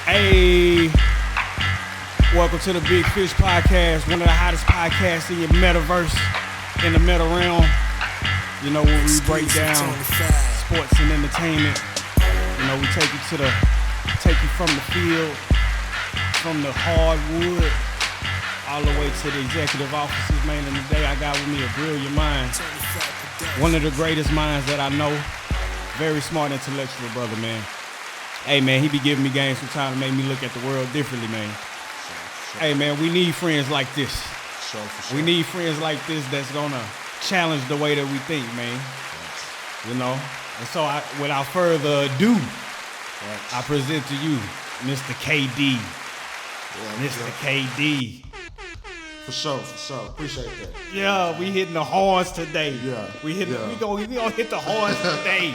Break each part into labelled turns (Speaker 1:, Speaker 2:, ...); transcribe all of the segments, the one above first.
Speaker 1: Hey, welcome to the Big Fish Podcast, one of the hottest podcasts in your metaverse, in the meta realm. You know, when we break down sports and entertainment, you know, we take you from the field, from the hardwood, all the way to the executive offices, man. And today I got with me a brilliant mind, one of the greatest minds that I know, very smart, intellectual brother, man. Hey, man, he be giving me games from time to make me look at the world differently, man. Sure. Hey, man, we need friends like this.
Speaker 2: Sure.
Speaker 1: We need friends like this that's going to challenge the way that we think, man. Yes. You know? And so, without further ado, yes, I present to you Mr. KD.
Speaker 2: Yeah,
Speaker 1: Mr. KD.
Speaker 2: For sure. Appreciate that.
Speaker 1: Yeah, we hitting the horns today.
Speaker 2: Yeah.
Speaker 1: We gonna hit the horns today.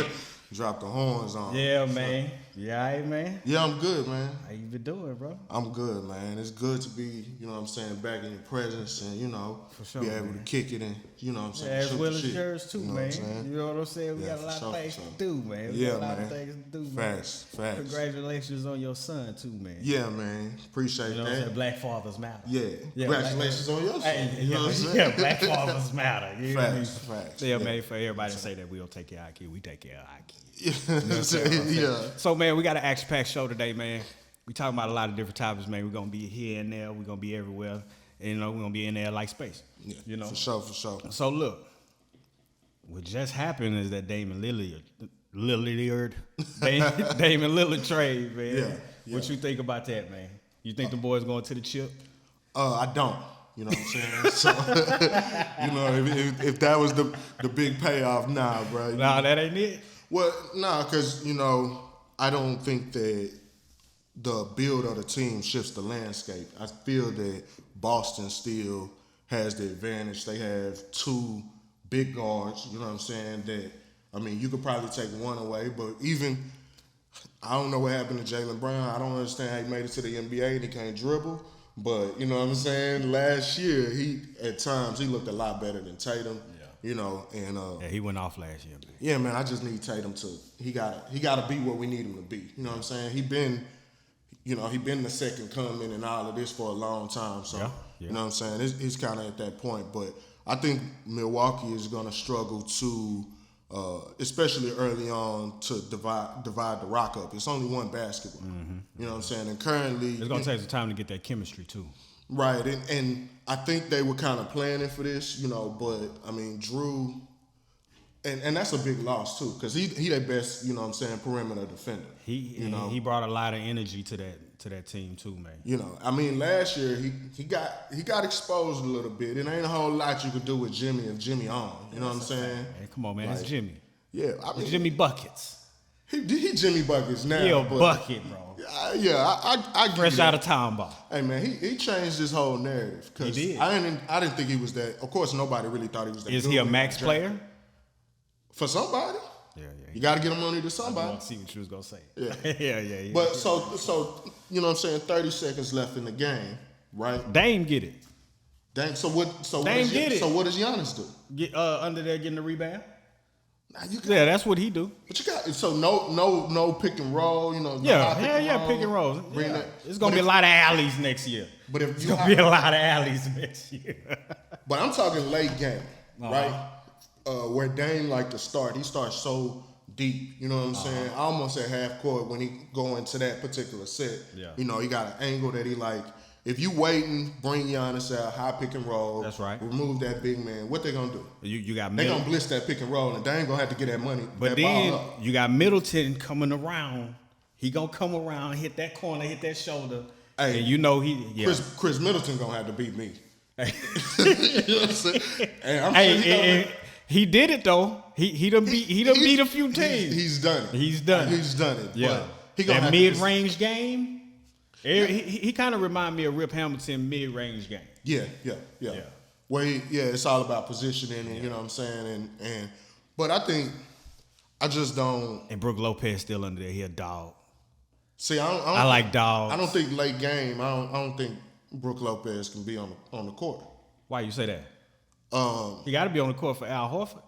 Speaker 2: Drop the horns on.
Speaker 1: Yeah, man. You all right, man?
Speaker 2: Yeah, I'm good, man.
Speaker 1: How you been doing, bro?
Speaker 2: I'm good, man. It's good to be, you know what I'm saying, back in your presence and, you know,
Speaker 1: for sure,
Speaker 2: be able to kick it and, you know what I'm saying,
Speaker 1: as well as yours too,
Speaker 2: you know
Speaker 1: man. You know what I'm saying? We got a lot of things to do, man. We got a lot of things to do, man.
Speaker 2: Facts.
Speaker 1: Congratulations on your son too, man.
Speaker 2: Yeah, man. Appreciate
Speaker 1: you know
Speaker 2: that.
Speaker 1: What I'm saying? Black fathers matter.
Speaker 2: Yeah. Congratulations on your son.
Speaker 1: Hey,
Speaker 2: you know what I'm saying?
Speaker 1: Yeah, black fathers matter. You
Speaker 2: Facts.
Speaker 1: Yeah, man, for everybody to say that we don't take care of our kids, we take care of our kids.
Speaker 2: Yeah.
Speaker 1: So, man, we got an action-packed show today, man. We talking about a lot of different topics, man. We're going to be here and there. We're going to be everywhere. And, you know, we're going to be in there like space.
Speaker 2: Yeah,
Speaker 1: you know?
Speaker 2: For sure.
Speaker 1: So, look, what just happened is that Damon Lillard trade, man.
Speaker 2: Yeah.
Speaker 1: What you think about that, man? You think the boys going to the chip?
Speaker 2: I don't. You know what I'm saying? So, you know, if that was the big payoff, nah, bro.
Speaker 1: Nah, that ain't it.
Speaker 2: Well, nah, because, you know, I don't think that the build of the team shifts the landscape. I feel that Boston still has the advantage. They have two big guards, you know what I'm saying, that, I mean, you could probably take one away, but even, I don't know what happened to Jaylen Brown. I don't understand how he made it to the NBA and he can't dribble. But, you know what I'm saying, last year, at times, he looked a lot better than Tatum. You know, and
Speaker 1: he went off last year. Man.
Speaker 2: Yeah, man, I just need Tatum to he gotta be what we need him to be. You know what I'm saying? He been the second coming and all of this for a long time. So you know what I'm saying? He's kind of at that point. But I think Milwaukee is gonna struggle to, especially early on, to divide the rock up. It's only one basketball. Mm-hmm. You know what I'm saying? And currently,
Speaker 1: it's gonna take some time to get that chemistry too.
Speaker 2: Right, and I think they were kind of planning for this, you know, but, I mean, Drew, and that's a big loss, too, because he their best, you know what I'm saying, perimeter defender.
Speaker 1: He brought a lot of energy to that team, too, man.
Speaker 2: You know, I mean, last year, he got exposed a little bit. It ain't a whole lot you could do with Jimmy if Jimmy on, you know what I'm saying?
Speaker 1: Hey, come on, man, it's Jimmy.
Speaker 2: Yeah. I mean,
Speaker 1: Jimmy Buckets.
Speaker 2: He Jimmy Buckets now.
Speaker 1: He a bucket, bro.
Speaker 2: I
Speaker 1: fresh out of town ball.
Speaker 2: Hey man, he changed this whole narrative.
Speaker 1: He did.
Speaker 2: I didn't think he was that. Of course, nobody really thought he was that.
Speaker 1: Is he a max player?
Speaker 2: For somebody.
Speaker 1: Yeah.
Speaker 2: You got to get him money to somebody.
Speaker 1: I want to see what you was gonna say.
Speaker 2: Yeah.
Speaker 1: yeah.
Speaker 2: But so you know what I'm saying. 30 seconds left in the game, right?
Speaker 1: Dame get it.
Speaker 2: Dame. So what does Giannis do?
Speaker 1: Get under there getting the rebound.
Speaker 2: Yeah,
Speaker 1: that's what he do.
Speaker 2: But you got no pick and roll, you know.
Speaker 1: Pick and roll. Yeah. It's gonna be a lot of alleys next year.
Speaker 2: But
Speaker 1: it's gonna be a lot of alleys next year.
Speaker 2: But I'm talking late game, right? Where Dame like to start. He starts so deep. You know what I'm saying? Almost at half court when he go into that particular set. Yeah. You know, he got an angle that he like. If you waiting, bring Giannis out, high pick and roll. That's right. Remove that big man. What they gonna do?
Speaker 1: You got
Speaker 2: they gonna blitz that pick and roll, and they ain't gonna have to get that money.
Speaker 1: But then you got Middleton coming around. He gonna come around, hit that corner, hit that shoulder.
Speaker 2: Hey,
Speaker 1: and you know
Speaker 2: Chris Middleton gonna have to beat me. You know what I'm saying?
Speaker 1: He did it though. He done beat a few teams.
Speaker 2: He's done it.
Speaker 1: He's done it.
Speaker 2: Yeah.
Speaker 1: But he gonna that mid-range game. He kind of remind me of Rip Hamilton mid-range game.
Speaker 2: Yeah. Where it's all about positioning and you know what I'm saying and but I just don't.
Speaker 1: And Brook Lopez still under there. He a dog.
Speaker 2: See,
Speaker 1: I like dogs.
Speaker 2: I don't think late game. I don't think Brook Lopez can be on the court.
Speaker 1: Why you say that? He got to be on the court for Al Horford.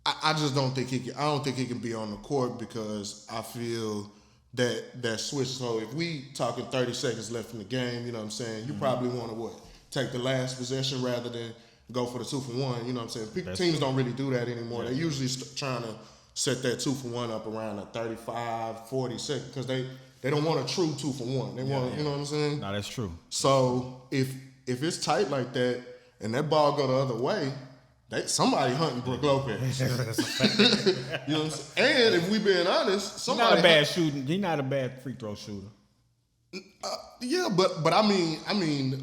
Speaker 2: I just don't think he can. I don't think he can be on the court because I feel that switch. So if we talking 30 seconds left in the game, you know what I'm saying, you probably want to take the last possession rather than go for the 2-for-1. You know what I'm saying? Teams don't really do that anymore. Yeah. They usually trying to set that 2-for-1 up around a 35, 40 seconds because they don't want a true 2-for-1. They want, you know what I'm saying?
Speaker 1: No, that's true.
Speaker 2: So if it's tight like that and that ball go the other way, somebody hunting Brook Lopez. You know what I'm saying? And if we being honest, somebody
Speaker 1: he's not a bad shooting. He's not a bad free throw shooter.
Speaker 2: Yeah, but I mean,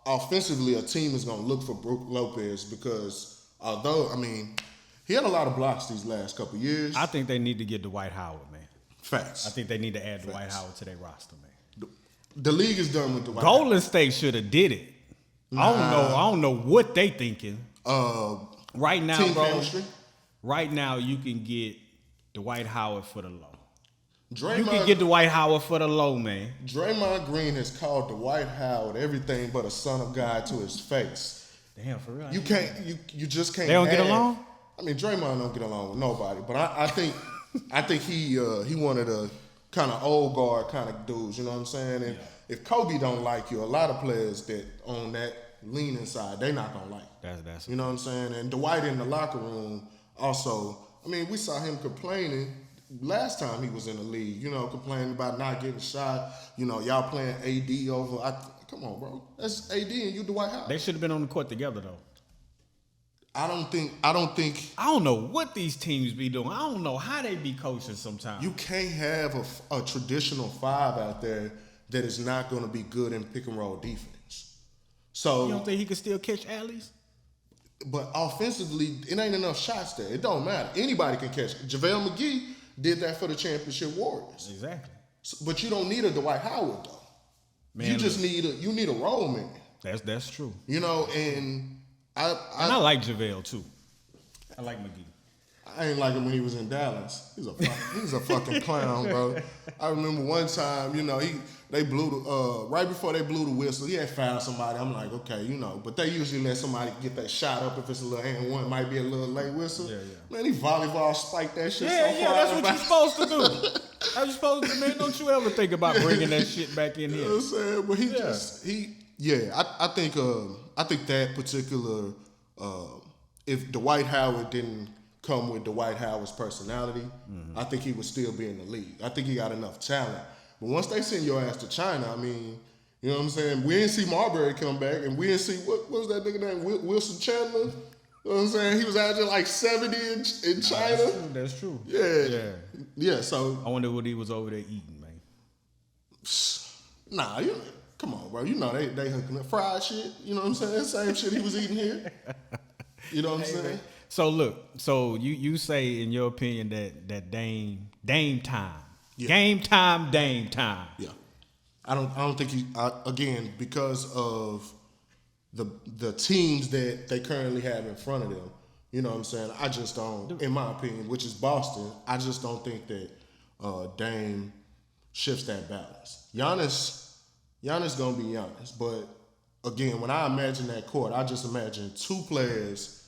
Speaker 2: offensively, a team is gonna look for Brook Lopez because although he had a lot of blocks these last couple years.
Speaker 1: I think they need to get Dwight Howard, man.
Speaker 2: Facts.
Speaker 1: I think they need to add Dwight Howard to their roster, man.
Speaker 2: The league is done with Dwight.
Speaker 1: Golden State should have did it. I don't know what they thinking. Right now,
Speaker 2: team
Speaker 1: bro.
Speaker 2: chemistry.
Speaker 1: Right now, you can get Dwight Howard for the low.
Speaker 2: You
Speaker 1: can get Dwight Howard for the low, man.
Speaker 2: Draymond Green has called Dwight Howard everything but a son of God to his face.
Speaker 1: Damn, for real.
Speaker 2: You just can't.
Speaker 1: They don't get along.
Speaker 2: Draymond don't get along with nobody, but I think he one of the kind of old guard kind of dudes. You know what I'm saying? And if Kobe don't like you, a lot of players that on that leaning side, they not gonna like.
Speaker 1: That's
Speaker 2: you know what I'm saying? And Dwight in the locker room also. We saw him complaining last time he was in the league. You know, complaining about not getting shot. You know, y'all playing AD over. Come on, bro. That's AD and you Dwight Howard.
Speaker 1: They should have been on the court together though.
Speaker 2: I don't think.
Speaker 1: I don't know what these teams be doing. I don't know how they be coaching sometimes.
Speaker 2: You can't have a traditional five out there that is not going to be good in pick and roll defense. So
Speaker 1: you don't think he could still catch alleys?
Speaker 2: But offensively, it ain't enough shots there. It don't matter. Anybody can catch. JaVale McGee did that for the championship Warriors.
Speaker 1: Exactly.
Speaker 2: But you don't need a Dwight Howard though. Man, you just need a role man.
Speaker 1: That's true.
Speaker 2: You know, and
Speaker 1: I like JaVale too. I like McGee.
Speaker 2: I ain't like him when he was in Dallas. He's a fucking clown, bro. I remember one time, you know, they blew right before they blew the whistle, he had fouled somebody. I'm like, okay, you know, but they usually let somebody get that shot up if it's a little and one, might be a little late whistle.
Speaker 1: Yeah.
Speaker 2: Man, he volleyball spiked that shit so far.
Speaker 1: Yeah, that's what you're supposed to do. That's what you're supposed to do, man. Don't you ever think about bringing that shit back in here.
Speaker 2: You know what I'm saying? But I think that particular if Dwight Howard didn't come with Dwight Howard's personality, I think he would still be in the league. I think he got enough talent. But once they send your ass to China, you know what I'm saying? We didn't see Marbury come back, and we didn't see, what was that nigga name? Wilson Chandler? You know what I'm saying? He was out there like 70 in China.
Speaker 1: That's true.
Speaker 2: Yeah, so.
Speaker 1: I wonder what he was over there eating, man.
Speaker 2: Nah, come on, bro. You know they hooking up fried shit. You know what I'm saying? Same shit he was eating here. You know what I'm saying?
Speaker 1: Man. So look, you say in your opinion that Dame time. Yeah. Game time, Dame time.
Speaker 2: Yeah. I don't think again, because of the teams that they currently have in front of them, you know what I'm saying? I just don't, in my opinion, which is Boston, I just don't think that Dame shifts that balance. Giannis gonna be Giannis, but again, when I imagine that court, I just imagine two players,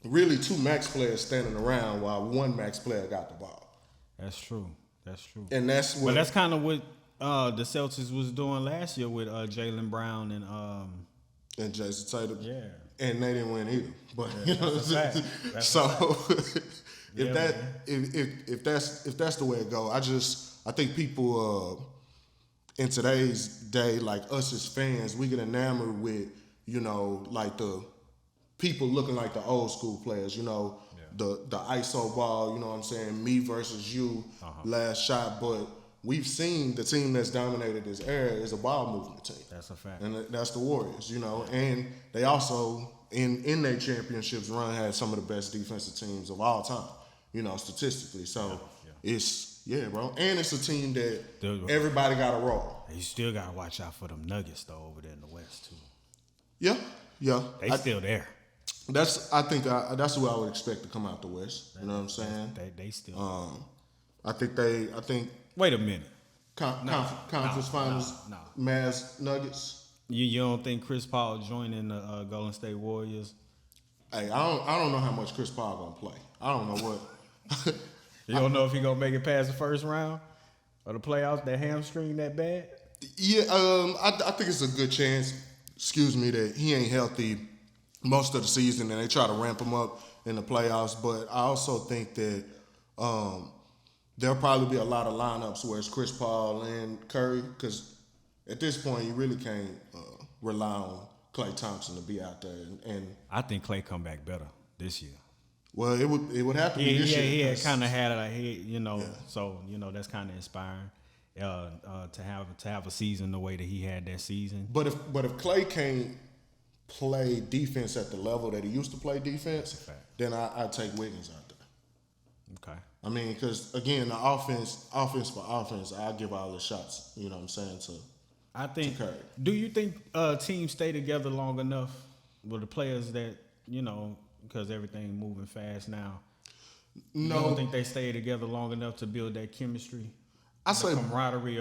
Speaker 2: really two max players standing around while one max player got the ball.
Speaker 1: That's true.
Speaker 2: And that's what.
Speaker 1: But that's kind of what the Celtics was doing last year with Jaylen Brown
Speaker 2: and Jason Tatum.
Speaker 1: Yeah.
Speaker 2: And they didn't win either. But
Speaker 1: yeah,
Speaker 2: you know, so if that's the way it goes, I think people in today's day, like us as fans, we get enamored with, you know, like the people looking like the old school players, you know. The ISO ball, you know what I'm saying, me versus you, last shot. But we've seen the team that's dominated this era is a ball movement team.
Speaker 1: That's a fact.
Speaker 2: And that's the Warriors, you know. And they also, in their championships run, had some of the best defensive teams of all time, you know, statistically. So it's, bro. And it's a team that everybody got a role.
Speaker 1: You still got to watch out for them Nuggets, though, over there in the West, too.
Speaker 2: Yeah.
Speaker 1: They still there.
Speaker 2: That's who I would expect to come out the West. You know what I'm saying?
Speaker 1: They still.
Speaker 2: I think.
Speaker 1: Wait a minute.
Speaker 2: Conference Finals.
Speaker 1: No.
Speaker 2: Mavs Nuggets.
Speaker 1: You don't think Chris Paul joining the Golden State Warriors?
Speaker 2: Hey, I don't know how much Chris Paul gonna play. I don't know what.
Speaker 1: You don't know if he gonna make it past the first round? Or the playoffs, that hamstring that bad?
Speaker 2: Yeah, I think it's a good chance, that he ain't healthy most of the season and they try to ramp him up in the playoffs. But I also think that there'll probably be a lot of lineups where it's Chris Paul and Curry because at this point you really can't rely on Klay Thompson to be out there. And
Speaker 1: I think Klay come back better this year.
Speaker 2: well, it would have to be this year.
Speaker 1: He had kind of had it, so that's kind of inspiring to have a season the way that he had that season.
Speaker 2: But if Klay can't play defense at the level that he used to play defense, then I take Wiggins out there.
Speaker 1: Okay.
Speaker 2: I mean, because again, the offense for offense, I give all the shots. You know what I'm saying?
Speaker 1: I think.
Speaker 2: To Curry.
Speaker 1: Do you think teams stay together long enough with the players that because everything moving fast now?
Speaker 2: No,
Speaker 1: You don't think they stay together long enough to build that chemistry?
Speaker 2: I say
Speaker 1: camaraderie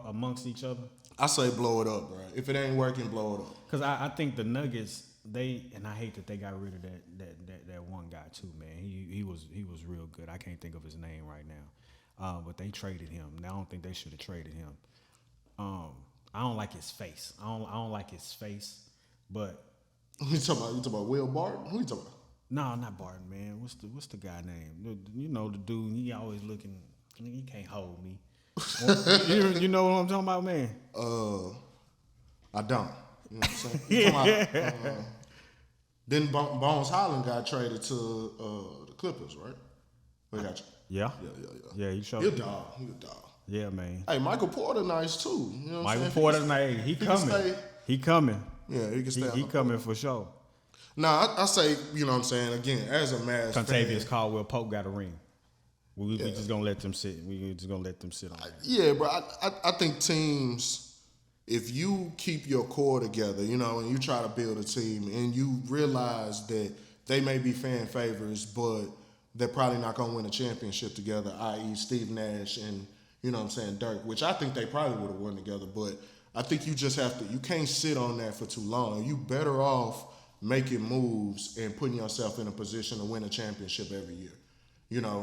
Speaker 1: amongst each other.
Speaker 2: I say blow it up, bro. If it ain't working, blow it up.
Speaker 1: Because I think the Nuggets, and I hate that they got rid of that one guy too, man. He was real good. I can't think of his name right now, but they traded him. Now I don't think they should have traded him. I don't like his face. I don't like his face, but
Speaker 2: You talking about Will Barton? Who you talking about?
Speaker 1: no, not Barton, man. What's the guy name? The dude. He always looking. He can't hold me. you know what I'm talking about, man?
Speaker 2: I don't. You know what I'm saying? You talking about, then Bones Highland got traded to the Clippers, right? They got you.
Speaker 1: Yeah. Yeah, he showed.
Speaker 2: He a dog.
Speaker 1: Yeah, man.
Speaker 2: Hey, Michael Porter nice too. You know what I'm saying?
Speaker 1: Porter, nice. He coming. He coming.
Speaker 2: Yeah, he can stay.
Speaker 1: He coming for sure.
Speaker 2: Nah, I say, you know what I'm saying, again, as a Mavs fan.
Speaker 1: Contavious Caldwell Pope got a ring. We just gonna let them sit. We just gonna let them sit on that.
Speaker 2: Yeah, bro. I think teams, if you keep your core together, and you try to build a team, and you realize that they may be fan favorites, but they're probably not gonna win a championship together. I.e., Steve Nash and Dirk, which I think they probably would have won together. But I think you just have to. You can't sit on that for too long. You better off making moves and putting yourself in a position to win a championship every year.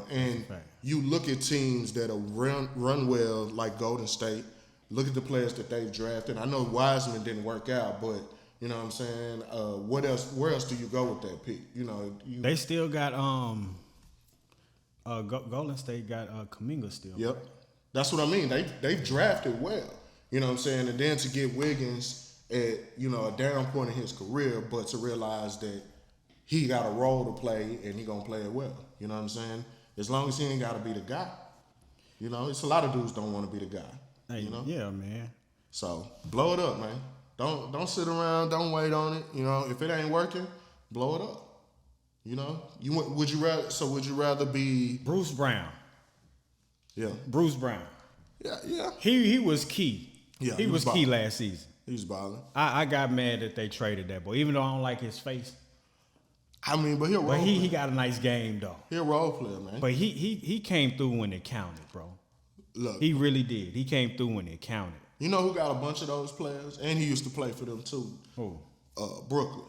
Speaker 2: And you look at teams that run well, like Golden State. Look at the players that they've drafted. I know Wiseman didn't work out, but you know what I'm saying. What else? Where else do you go with that pick?
Speaker 1: They still got Golden State got Kuminga still.
Speaker 2: Yep, that's what I mean. They've drafted well. You know what I'm saying, and then to get Wiggins at a down point in his career, but to realize that he got a role to play and he gonna play it well. You know what I'm saying? As long as he ain't gotta be the guy. It's a lot of dudes don't want to be the guy.
Speaker 1: Hey, yeah, man.
Speaker 2: So blow it up, man. Don't sit around. Don't wait on it. If it ain't working, blow it up. Would you rather be
Speaker 1: Bruce Brown?
Speaker 2: Yeah,
Speaker 1: Bruce Brown.
Speaker 2: Yeah.
Speaker 1: He was key.
Speaker 2: Yeah,
Speaker 1: he was key last season.
Speaker 2: He was balling.
Speaker 1: I got mad that they traded that boy, even though I don't like his face.
Speaker 2: I mean, but
Speaker 1: he got a nice game though.
Speaker 2: He a role player, man.
Speaker 1: But he came through when it counted, bro.
Speaker 2: Look,
Speaker 1: he really did. He came through when it counted.
Speaker 2: You know who got a bunch of those players, and he used to play for them too.
Speaker 1: Who?
Speaker 2: Brooklyn.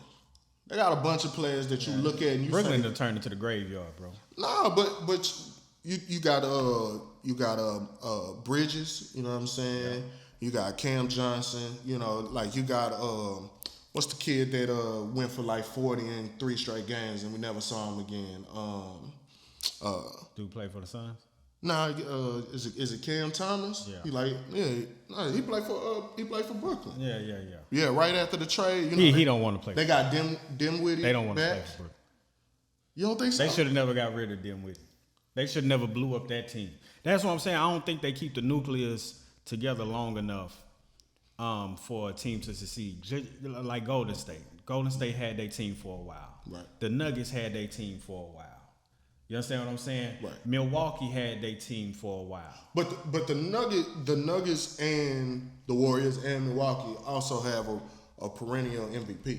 Speaker 2: They got a bunch of players that you look at and you
Speaker 1: Brooklyn
Speaker 2: say,
Speaker 1: to turn into the graveyard, bro.
Speaker 2: Nah, but you got Bridges. You know what I'm saying? Yeah. You got Cam Johnson. You got what's the kid that went for like 40 in 3 straight games and we never saw him again?
Speaker 1: Dude play for the Suns?
Speaker 2: Nah, is it Cam Thomas?
Speaker 1: Yeah.
Speaker 2: He played for Brooklyn.
Speaker 1: Yeah.
Speaker 2: Yeah, right after the trade.
Speaker 1: He don't want to play.
Speaker 2: They got Dinwiddie.
Speaker 1: They don't want to
Speaker 2: back.
Speaker 1: play for Brooklyn.
Speaker 2: You don't think so?
Speaker 1: They should have never got rid of Dinwiddie. They should never blew up that team. That's what I'm saying. I don't think they keep the nucleus together long enough for a team to succeed. Like Golden State. Golden State had their team for a while.
Speaker 2: Right.
Speaker 1: The Nuggets had their team for a while. You understand what I'm saying?
Speaker 2: Right.
Speaker 1: Milwaukee had their team for a while.
Speaker 2: But the Nuggets and the Warriors and Milwaukee also have a perennial MVP. Right.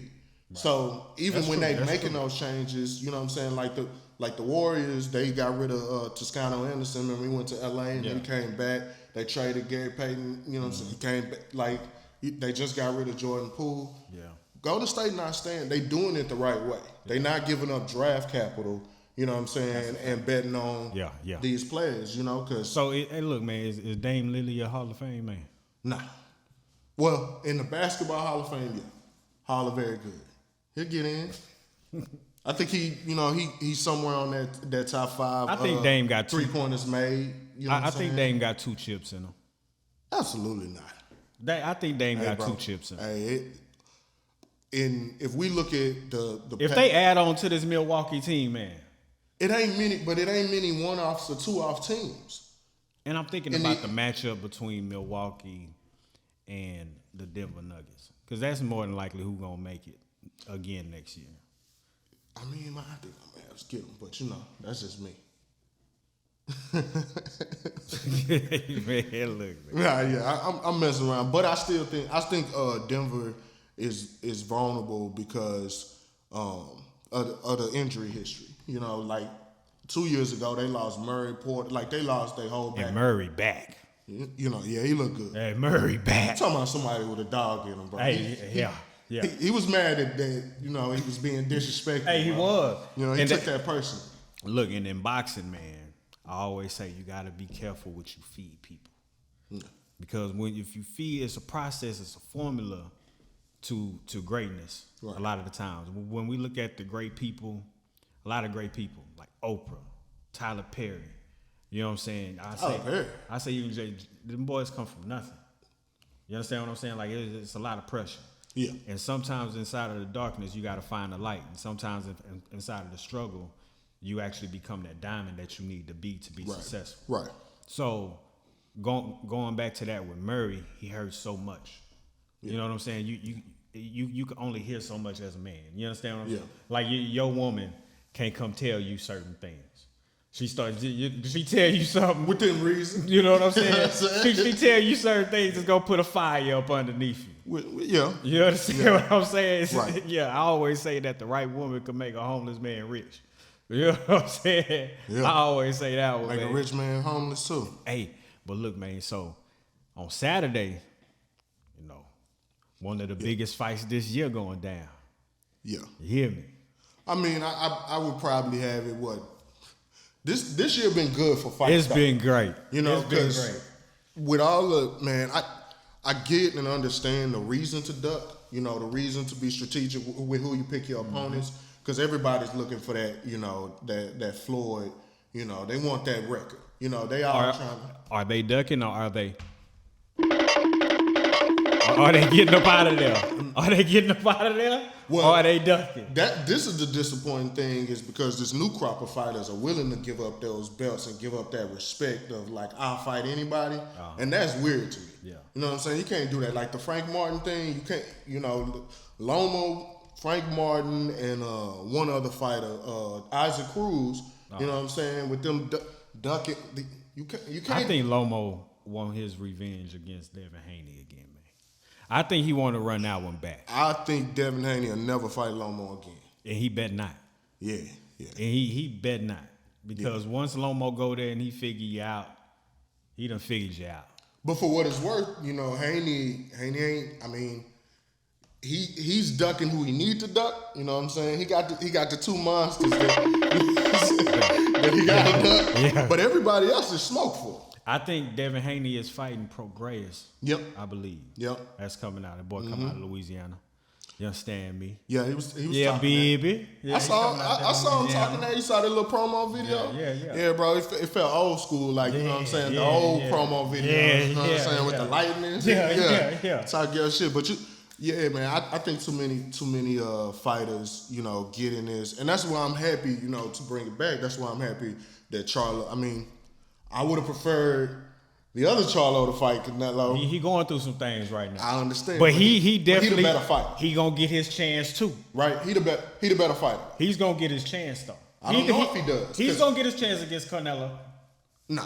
Speaker 2: So even when they making those changes, you know what I'm saying, like the Warriors, they got rid of Toscano Anderson and we went to LA and then he came back. They traded Gary Payton, you know what I'm saying? He came back, they just got rid of Jordan Poole.
Speaker 1: Yeah.
Speaker 2: Golden State not staying. They doing it the right way. They not giving up draft capital You know what I'm saying? And betting on these players, you know, because...
Speaker 1: So, hey, look, man, is Dame Lillard a Hall of Fame, man?
Speaker 2: Nah. Well, in the Basketball Hall of Fame, yeah. Hall of Very Good. He'll get in. I think he's somewhere on that top 5.
Speaker 1: I think Dame got
Speaker 2: 3-pointers made. You know
Speaker 1: I think Dame got 2 chips in him.
Speaker 2: Absolutely not.
Speaker 1: I think Dame got 2 chips in him.
Speaker 2: Hey, if we look at
Speaker 1: if they add on to this Milwaukee team, man,
Speaker 2: it ain't many one-offs or two-off teams.
Speaker 1: And I'm thinking about the matchup between Milwaukee and the Denver Nuggets, because that's more than likely who's gonna make it again next year.
Speaker 2: I mean, I think I'm gonna have to skip them, but that's just me.
Speaker 1: Man, look.
Speaker 2: I'm messing around, but I think Denver is vulnerable because of the injury history. You know, like 2 years ago they lost Murray, Porter, like they lost their whole back.
Speaker 1: And Murray back.
Speaker 2: You know, he looked good.
Speaker 1: Hey, Murray back.
Speaker 2: I'm talking about somebody with a dog in him, bro.
Speaker 1: Hey,
Speaker 2: He was mad that he was being disrespectful.
Speaker 1: Hey, he was.
Speaker 2: You know, he took that person.
Speaker 1: Look, and in boxing, man, I always say you got to be careful what you feed people. Yeah. Because if you feed, it's a process, it's a formula to greatness. Right. A lot of the times, when we look at the great people, a lot of great people like Oprah, Tyler Perry. You know what I'm saying? I say you can them boys come from nothing. You understand what I'm saying? Like it's a lot of pressure.
Speaker 2: Yeah.
Speaker 1: And sometimes inside of the darkness, you got to find the light. And sometimes inside of the struggle, you actually become that diamond that you need to be successful.
Speaker 2: Right.
Speaker 1: So going back to that with Murray, he hurt so much. Yeah. You know what I'm saying? You can only hear so much as a man. You understand what I'm saying? Like your woman can't come tell you certain things. She tell you something
Speaker 2: within reason.
Speaker 1: You know what I'm saying? she tell you certain things that's gonna put a fire up underneath you.
Speaker 2: Yeah.
Speaker 1: You understand what I'm saying?
Speaker 2: Right.
Speaker 1: Yeah, I always say that the right woman can make a homeless man rich. You know what I'm saying? Yeah. I always say that one.
Speaker 2: Make a rich man homeless too.
Speaker 1: Hey, but look, man, so on Saturday, one of the biggest fights this year going down.
Speaker 2: Yeah.
Speaker 1: You hear me?
Speaker 2: I mean, I would probably have it This year been good for fights.
Speaker 1: It's been great.
Speaker 2: You know, because with all the, man, I get and understand the reason to duck, the reason to be strategic with who you pick your opponents, because everybody's looking for that, that Floyd, they want that record. They all trying to.
Speaker 1: Are they ducking or are they? Are they getting up out of there? Are they getting up out of there? Well, or are they ducking?
Speaker 2: This is the disappointing thing is because this new crop of fighters are willing to give up those belts and give up that respect of like, I'll fight anybody. And that's weird to me.
Speaker 1: Yeah.
Speaker 2: You know what I'm saying? You can't do that. Like the Frank Martin thing, you can't, Lomo, Frank Martin, and one other fighter, Isaac Cruz, you know what I'm saying? With them ducking, you can't.
Speaker 1: I think Lomo want his revenge against Devin Haney again, man. I think he want to run that one back.
Speaker 2: I think Devin Haney will never fight Lomo again.
Speaker 1: And he bet not.
Speaker 2: Yeah.
Speaker 1: And he bet not. Because once Lomo go there and he figure you out, he done figured you out.
Speaker 2: But for what it's worth, Haney ain't, I mean, he's ducking who he need to duck. You know what I'm saying? He got the two monsters that he got to duck. Yeah. But everybody else is smoke for.
Speaker 1: I think Devin Haney is fighting Prograis.
Speaker 2: Yep.
Speaker 1: I believe.
Speaker 2: Yep.
Speaker 1: That's coming out. The boy coming out of Louisiana. You understand me?
Speaker 2: Yeah, he was
Speaker 1: yeah, baby.
Speaker 2: Yeah, I saw him talking that. You saw that little promo video?
Speaker 1: Yeah.
Speaker 2: Yeah, bro. It felt old school, like, you know what I'm saying? The old promo video. You know what I'm saying? With the lightning.
Speaker 1: Yeah.
Speaker 2: Talk your shit. But man, I think too many fighters, get in this. And that's why I'm happy, to bring it back. That's why I'm happy that Charlo, I mean, I would have preferred the other Charlo to fight Canelo.
Speaker 1: He going through some things right now.
Speaker 2: I understand.
Speaker 1: But he definitely
Speaker 2: he the better fighter.
Speaker 1: He gonna get his chance too.
Speaker 2: Right. He the better fighter.
Speaker 1: He's gonna get his chance though.
Speaker 2: I don't know if he does.
Speaker 1: He's gonna get his chance against Canelo.
Speaker 2: No.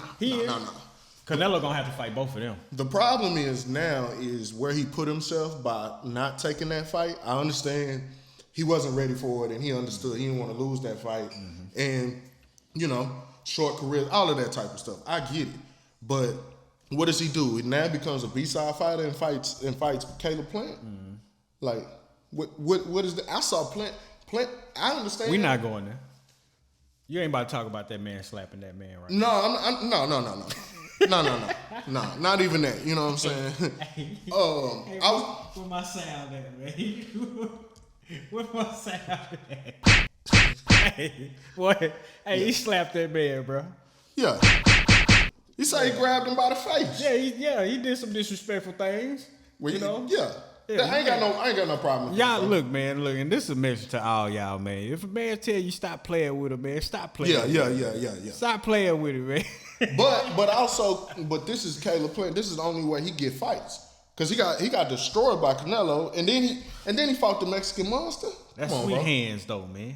Speaker 1: Canelo gonna have to fight both of them.
Speaker 2: The problem is where he put himself by not taking that fight. I understand he wasn't ready for it and he understood he didn't want to lose that fight. And, short career, all of that type of stuff. I get it. But what does he do? He now becomes a B-side fighter and fights Caleb Plant. Like, what is that? I saw Plant, I understand.
Speaker 1: We're not going there. You ain't about to talk about that man slapping that man, right?
Speaker 2: No, no, not even that. You know what I'm saying?
Speaker 1: Hey,
Speaker 2: I was.
Speaker 1: where my sound at, man? Where my sound at? Hey, boy, he slapped that man, bro.
Speaker 2: Yeah. He said he grabbed him by the face.
Speaker 1: Yeah, he did some disrespectful things.
Speaker 2: Well,
Speaker 1: you know?
Speaker 2: Yeah. I ain't got no problem with
Speaker 1: y'all.
Speaker 2: that,
Speaker 1: Look, man, and this is a message to all y'all, man. If a man tell you stop playing with him, man, stop playing.
Speaker 2: Yeah.
Speaker 1: Stop playing with him, man.
Speaker 2: but this is Caleb playing. This is the only way he get fights. Cause he got destroyed by Canelo, and then he fought the Mexican monster.
Speaker 1: That's
Speaker 2: Come on,
Speaker 1: sweet
Speaker 2: bro.
Speaker 1: hands, though, man.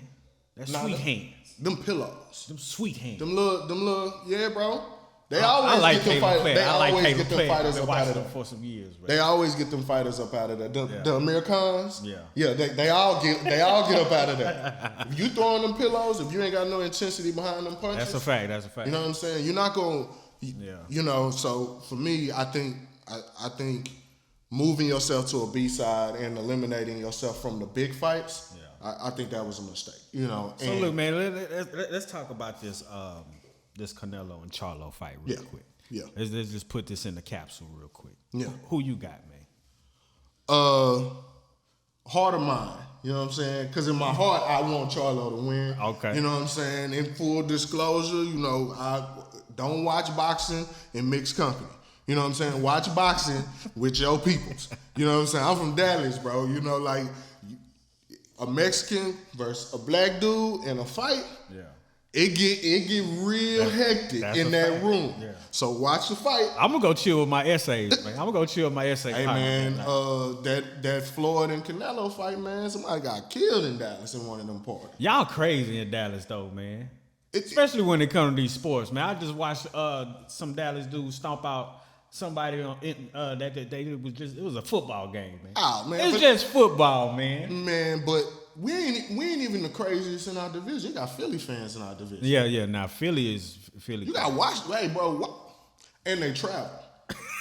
Speaker 1: That's sweet hands.
Speaker 2: Them pillows.
Speaker 1: Them sweet hands.
Speaker 2: Them little, yeah, bro. They always
Speaker 1: I like
Speaker 2: get them
Speaker 1: Caleb
Speaker 2: fighters.
Speaker 1: Plant.
Speaker 2: They
Speaker 1: I like
Speaker 2: always
Speaker 1: Caleb
Speaker 2: get them
Speaker 1: Plant.
Speaker 2: fighters
Speaker 1: I've
Speaker 2: up
Speaker 1: been
Speaker 2: out
Speaker 1: watching
Speaker 2: of
Speaker 1: them
Speaker 2: there.
Speaker 1: for some years, bro.
Speaker 2: They always get them fighters up out of there. The Americans. Yeah. They all get up out of there. If you throwing them pillows, if you ain't got no intensity behind them punches,
Speaker 1: That's a fact.
Speaker 2: You know what I'm saying? You're not gonna. You know. So for me, I think moving yourself to a B side and eliminating yourself from the big fights. Yeah. I think that was a mistake. You know.
Speaker 1: So look, man. Let's talk about this Canelo and Charlo fight real quick.
Speaker 2: Yeah.
Speaker 1: Let's just put this in the capsule real quick.
Speaker 2: Yeah.
Speaker 1: Who you got, man?
Speaker 2: Heart of mine. You know what I'm saying? Because in my heart, I want Charlo to win.
Speaker 1: Okay.
Speaker 2: You know what I'm saying? In full disclosure, you know, I don't watch boxing in mixed company. You know what I'm saying? Watch boxing with your peoples. You know what I'm saying? I'm from Dallas, bro. You know, like a Mexican versus a black dude in a fight. Yeah. It get real hectic in that room. Yeah. So watch the fight.
Speaker 1: I'm gonna go chill with my essays, man. Hey
Speaker 2: man, that Floyd and Canelo fight, man. Somebody got killed in Dallas in one of them parties.
Speaker 1: Y'all crazy in Dallas though, man. Especially when it comes to these sports, man. I just watched some Dallas dudes stomp out somebody on it was a football game, man.
Speaker 2: Oh man,
Speaker 1: it's just football, man.
Speaker 2: Man, but we ain't even the craziest in our division. You got Philly fans in our division.
Speaker 1: Yeah. Now Philly.
Speaker 2: You got Washington, bro. And they travel.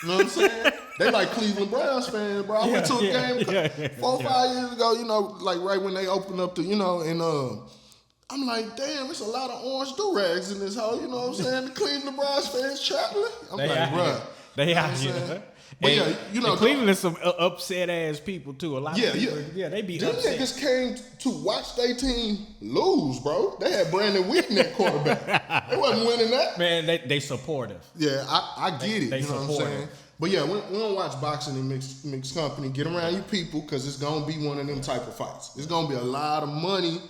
Speaker 2: You know what I'm saying? They like Cleveland Browns fans, bro. I went to a game 4 or 5 years ago. You know, like right when they opened up and I'm like, damn, there's a lot of orange do-rags in this hole. You know what I'm saying? The Cleveland Browns fans traveling. I'm like, bro.
Speaker 1: They out here. But Cleveland is some upset ass people too. A lot of people, they be
Speaker 2: them
Speaker 1: upset.
Speaker 2: Niggas came to watch their team lose, bro. They had Brandon Wheaton at quarterback. They wasn't winning that.
Speaker 1: Man, they supportive.
Speaker 2: Yeah, I get it. You know what I'm saying? But yeah, we don't watch boxing in mixed company. Get around you people because it's gonna be one of them type of fights. It's gonna be a lot of money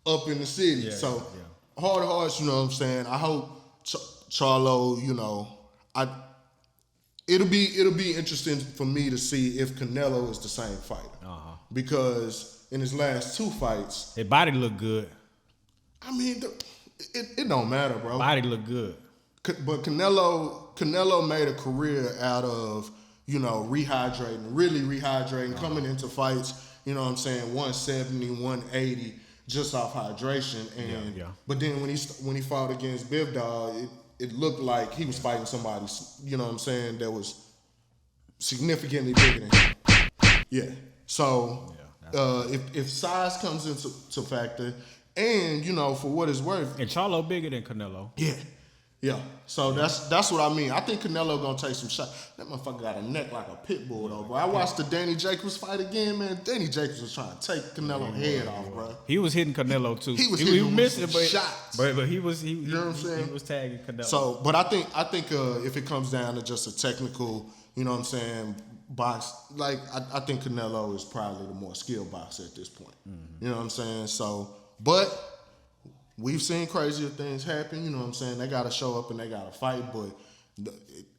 Speaker 2: up in the city. Heart of hearts, you know what I'm saying? I hope Charlo, you know, It'll be interesting for me to see if Canelo is the same fighter. Because in his last 2 fights,
Speaker 1: his body look good.
Speaker 2: I mean, it don't matter, bro.
Speaker 1: Body look good.
Speaker 2: But Canelo made a career out of, you know, rehydrating, coming into fights, you know what I'm saying, 170, 180, just off hydration. And but then when he fought against Bivdal, it looked like he was fighting somebody, you know what I'm saying, that was significantly bigger than him. Yeah. So if size comes into factor, and you know, for what it's worth,
Speaker 1: and Charlo bigger than Canelo.
Speaker 2: Yeah. So that's what I mean. I think Canelo gonna take some shots. That motherfucker got a neck like a pit bull though, bro. I watched the Danny Jacobs fight again, man. Danny Jacobs was trying to take Canelo's head off, bro.
Speaker 1: He was hitting Canelo too.
Speaker 2: He was missing shots.
Speaker 1: But he was
Speaker 2: you know what I'm saying?
Speaker 1: He was tagging Canelo.
Speaker 2: So, but I think if it comes down to just a technical, you know what I'm saying, box, like I think Canelo is probably the more skilled boxer at this point. Mm-hmm. You know what I'm saying? So, but we've seen crazier things happen, you know what I'm saying? They got to show up and they got to fight, but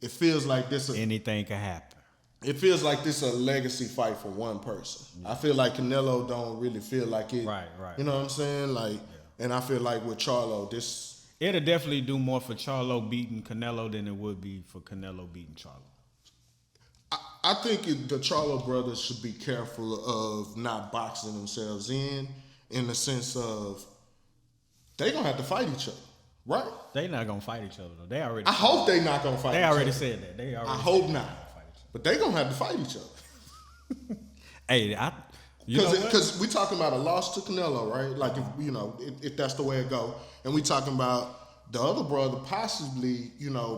Speaker 2: it feels like this.
Speaker 1: Anything can happen.
Speaker 2: It feels like this is a legacy fight for one person. Yeah. I feel like Canelo don't really feel like it.
Speaker 1: Right.
Speaker 2: You know what I'm saying? Like, and I feel like with Charlo,
Speaker 1: it'll definitely do more for Charlo beating Canelo than it would be for Canelo beating Charlo.
Speaker 2: I think the Charlo brothers should be careful of not boxing themselves in the sense of they gonna have to fight each other, right?
Speaker 1: They not gonna fight each other though. They already.
Speaker 2: I hope they not gonna fight.
Speaker 1: They
Speaker 2: each
Speaker 1: already
Speaker 2: other.
Speaker 1: said that.
Speaker 2: I hope not. But they gonna have to fight each other.
Speaker 1: Hey,
Speaker 2: Because we talking about a loss to Canelo, right? Like if that's the way it go, and we talking about the other brother possibly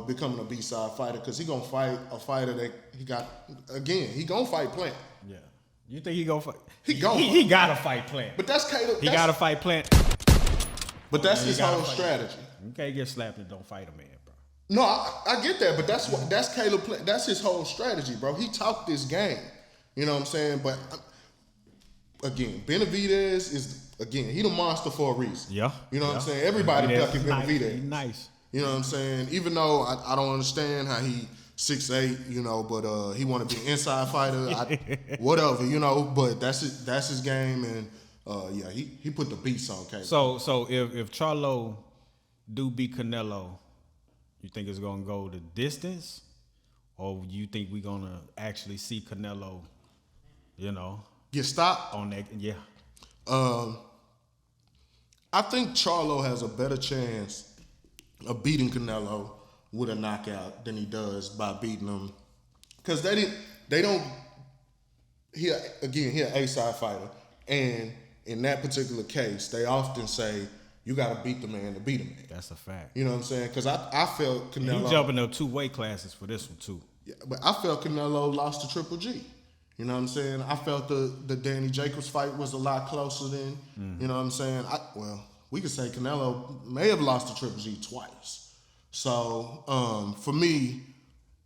Speaker 2: becoming a B-side fighter because he gonna fight a fighter that he gonna fight Plant.
Speaker 1: Yeah. You think he gonna fight?
Speaker 2: He
Speaker 1: gotta fight Plant.
Speaker 2: But that's Caleb.
Speaker 1: He gotta fight Plant.
Speaker 2: But that's his whole strategy.
Speaker 1: You can't get slapped and don't fight a man, bro.
Speaker 2: No, I get that, but that's Caleb Plant. That's his whole strategy, bro. He talked this game. You know what I'm saying? But again, Benavidez is he the monster for a reason.
Speaker 1: Yeah.
Speaker 2: You know what I'm saying? Everybody ducking Benavidez.
Speaker 1: He's nice.
Speaker 2: You know what I'm saying? Even though I don't understand how he 6'8", but he want to be an inside fighter. Whatever, but that's his game, and he put the beats on Caleb.
Speaker 1: So if Charlo do beat Canelo, you think it's gonna go the distance, or you think we're gonna actually see Canelo,
Speaker 2: get stopped
Speaker 1: on that? Yeah.
Speaker 2: I think Charlo has a better chance of beating Canelo with a knockout than he does by beating him, because they don't. He an A-side fighter, and in that particular case, they often say you got to beat the man to beat a man.
Speaker 1: That's a fact.
Speaker 2: You know what I'm saying? Because I felt Canelo.
Speaker 1: He jumping up 2 weight classes for this one too.
Speaker 2: Yeah, but I felt Canelo lost to Triple G. You know what I'm saying? I felt the Danny Jacobs fight was a lot closer than. You know what I'm saying? We could say Canelo may have lost to Triple G twice. So for me,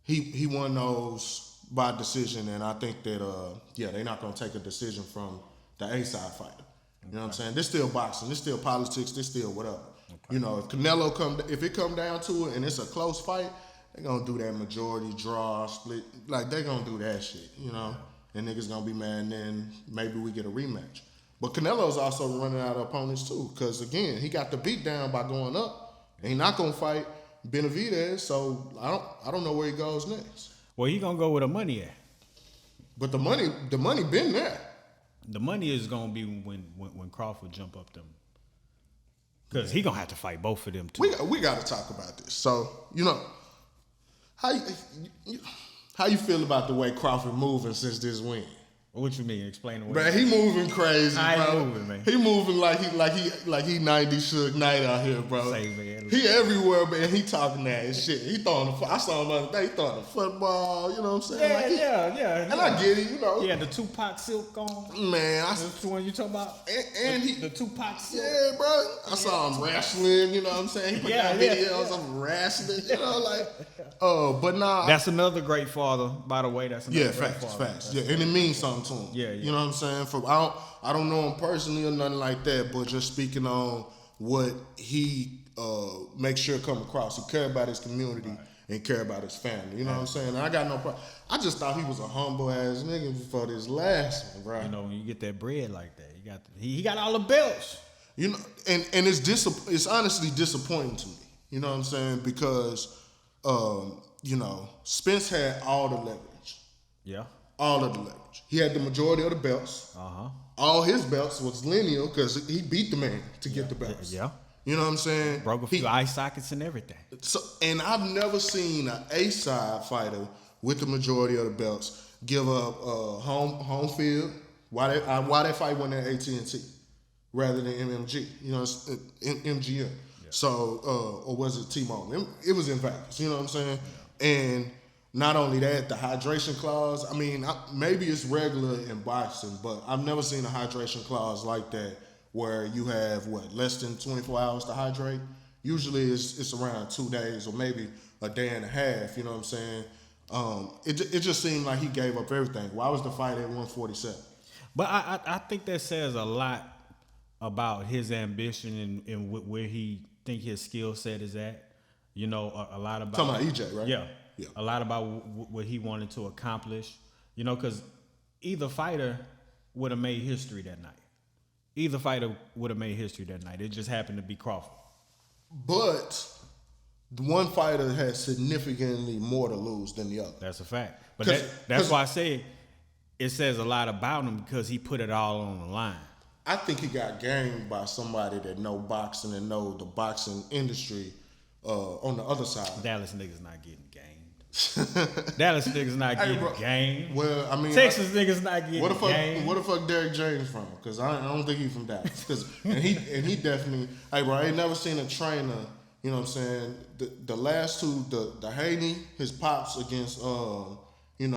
Speaker 2: he won those by decision, and I think that they're not gonna take a decision from the A-side fighter. You know what I'm saying? There's still boxing, there's still politics, there's still whatever. Okay. If it come down to it and it's a close fight, they're gonna do that majority draw split. Like they're gonna do that shit, and niggas gonna be mad, and then maybe we get a rematch. But Canelo's also running out of opponents too, because again, he got the beat down by going up, and he's not gonna fight Benavidez, so I don't know where he goes next.
Speaker 1: Well, he gonna go where the money at.
Speaker 2: But the money been there.
Speaker 1: The money is gonna be when Crawford jump up them, because he gonna have to fight both of them too.
Speaker 2: We got to talk about this. So how you feel about the way Crawford moving since this win?
Speaker 1: What you mean? Explain the way.
Speaker 2: Bro, he moving crazy, bro.
Speaker 1: How he moving, man?
Speaker 2: He moving like he 90 Suge Knight out here, bro.
Speaker 1: Say, man.
Speaker 2: He everywhere, man. He talking that shit. He throwing I saw him the other day. He throwing the football. You know what I'm saying?
Speaker 1: Yeah.
Speaker 2: And I get it,
Speaker 1: Yeah, the Tupac silk on.
Speaker 2: Man,
Speaker 1: that's the one you talking about.
Speaker 2: And
Speaker 1: the Tupac silk.
Speaker 2: Yeah, bro. I saw him wrestling. You know what I'm saying? He put out videos of wrestling. But nah.
Speaker 1: That's another great father, by the way. That's another great father.
Speaker 2: Facts. Yeah, and it means something to him.
Speaker 1: Yeah.
Speaker 2: You know what I'm saying? I don't know him personally or nothing like that, but just speaking on what he makes sure come across. He care about his community and care about his family. You know what I'm saying? And I got no problem. I just thought he was a humble ass nigga for this last one, bro.
Speaker 1: When you get that bread like that, he got all the belts.
Speaker 2: And it's honestly disappointing to me. You know what I'm saying? Because Spence had all the leverage.
Speaker 1: Yeah.
Speaker 2: All of the leverage. He had the majority of the belts. All his belts was lineal because he beat the man to get the belts.
Speaker 1: Yeah.
Speaker 2: You know what I'm saying?
Speaker 1: Broke a few eye sockets and everything.
Speaker 2: So, and I've never seen an A-side fighter with the majority of the belts give up home field. Why that fight went at AT&T rather than MMG? MGM. Yeah. So, or was it T-Mobile? It was in Vegas. You know what I'm saying? Yeah. And not only that, the hydration clause, maybe it's regular in boxing, but I've never seen a hydration clause like that where you have, less than 24 hours to hydrate? Usually it's around 2 days or maybe a day and a half, you know what I'm saying? It just seemed like he gave up everything. Why was the fight at 147?
Speaker 1: But I think that says a lot about his ambition and where he think his skill set is at. A lot about...
Speaker 2: Talking about EJ, right?
Speaker 1: Yeah. A lot about what he wanted to accomplish, because either fighter would have made history that night. It just happened to be Crawford.
Speaker 2: But the one fighter has significantly more to lose than the other.
Speaker 1: That's a fact. But that's why I say it says a lot about him, because he put it all on the line.
Speaker 2: I think he got gamed by somebody that know boxing and know the boxing industry on the other side.
Speaker 1: Dallas niggas not getting gamed. Dallas niggas not
Speaker 2: Hey,
Speaker 1: getting
Speaker 2: bro.
Speaker 1: game.
Speaker 2: Well, I mean,
Speaker 1: Texas niggas not getting game.
Speaker 2: Where the fuck Derrick James from? Because I don't think he's from Dallas. And he definitely. Hey, bro, I ain't never seen a trainer. You know what I'm saying? The last two, the Haney, his pops against